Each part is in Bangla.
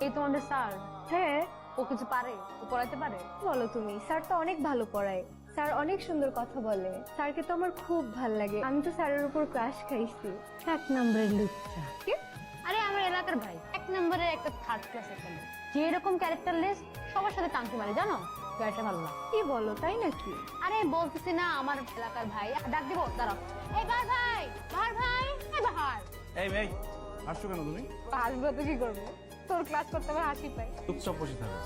এই তোমাদের স্যার? হ্যাঁ। ও কিছু পারে? ও পড়াইতে পারে? বলো তুমি, স্যার তো অনেক ভালো পড়ায়। স্যার অনেক সুন্দর কথা বলে। স্যারকে তো আমার খুব ভালো লাগে। আমি তো স্যারের উপর ক্রাশ খাইছি। 1 নম্বরের লুচ্চা। কি? আরে আমার এলাকার ভাই 1 নম্বরের একটা থার্ড ক্লাসের ছেলে, যে এরকম ক্যারেক্টারলেস সবার সাথে টাঙ্কি মারে, জানো? গাড়িটা ভালো না। কি বলো, তাই নাকি? আরে বলতেছি না, আমার এলাকার ভাই। ডাক দিব, দাঁড়াও। এই বাহার ভাই, বাহার ভাই, এই বাহার। এই ভাই, আসছো কেন তুমি? হাসবো তো কি করবো? তোর ক্লাস করতে আমার হাসি পাই। চুপচাপ বসে থাকো।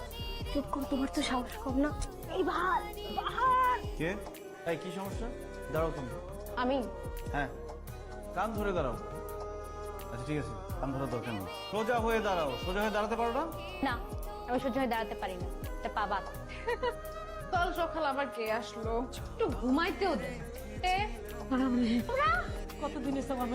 চুপ কর, তোমার তো সাহস কম না। এই বাহার, বাহার। কে? এই কি সমস্যা? দাঁড়াও তুমি। আমি হ্যাঁ, কান ধরে দাঁড়াও। আচ্ছা ঠিক আছে, কান ধরার দরকার নেই। সোজা হয়ে দাঁড়াও। সোজা হয়ে দাঁড়াতে পারো না? না, আমি সহ্য হয়ে দাঁড়াতে পারি না। এটা পাবা। কাল সকাল আবার কে আসলো? একটু ঘুমাইতেও দে। কতদিনের সময়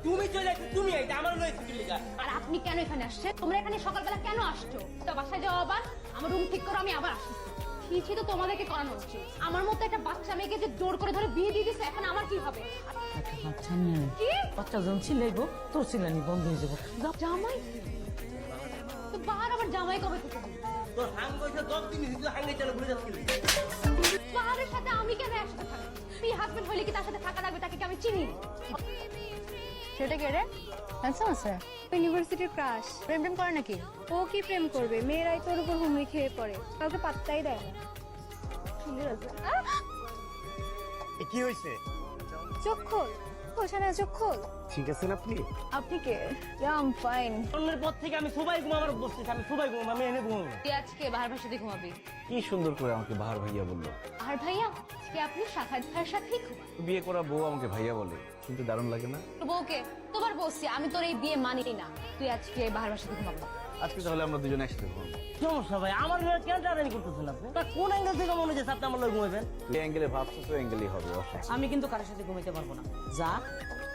তুমি চলে আসছো, তুমি এইটা আমার লয়ে ছুটি লেগা। আর আপনি কেন এখানে আসছেন? তোমরা এখানে সকালবেলা কেন আসছো? তো বাসায় যাও, আবার আমার রুম ঠিক করো, আমি আবার আসছি। কিছু তো তোমাদেরকে করানো উচিত। আমার মতো একটা বাচ্চা মেয়েকে যে জোর করে ধরে বিয়ে দিয়ে দিছে, এখন আমার কি হবে? একটা বাচ্চা নিয়ে কি? বাচ্চা যখন ছিলাইবো তোর ছিলানি বন্ধ হয়ে যাবো। জামাই? তো বাহার আবার জামাই কবে থেকে হলো? তোর হাং কইছে 10 দিন হইছে হাঙ্গে চলে ঘুরে যাচ্ছিলি। বাহারের সাথে আমি কেন একসাথে থাকি? তুই হাজবেন্ড হইলে কি তার সাথে থাকা লাগবে? তাকে কি আমি চিনি? সেটা কে রে? হ্যান্ডসাম আছে? ইউনিভার্সিটির ক্রাশ। প্রেম প্রেম করে নাকি? ও কি প্রেম করবে? মেয়েরাই তোর উপর হুমড়ি খেয়ে পড়ে, কাউকে পাত্তাই দেয় না। কি হয়েছে? চোখ খোল, হোসানা চোখ খোল। ঠিক আছেন আপনি? আপনি কে? I'm fine. অন্যের পর থেকে আমি সবাই ঘুমাবার বসতেছি, আমি সবাই ঘুমাবো, আমি এনে ঘুমাবো। তুই আজকে বাহার ভাইয়ের সাথে ঘুমাবি? কি সুন্দর করে আমাকে বাহার ভাইয়া বললো। আর ভাইয়া, আজকে আপনি সাখাত ভাইয়ের সাথেই ঘুমান। বিয়ে করা বউ আমাকে ভাইয়া বলে, শুনতে দারুণ লাগে না? তোর বউকে তোমার বলছি, আমি তোর এই বিয়ে মানি না। তুই আজকে বাহার ভাইয়ের সাথে ঘুমাবি। আজকে তাহলে আমরা দুজনে একসাথে ঘুমাবো। সমস্যা ভাই, আমার লয়ে কেন টানাটানি করতেছেন আপনি? তা কোন অ্যাঙ্গেল থেকে মনে হচ্ছে আপনি আমার লয়ে ঘুমাবেন? যে অ্যাঙ্গেলে ভাবছো তো অ্যাঙ্গেলই হবে, অসুবিধা আমি কিন্তু কারোর সাথে ঘুমাইতে পারবো না। যা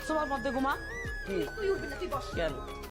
তোমার মধ্যে ঘুমা। কি? তুই উঠবি না, তুই বস। কেন?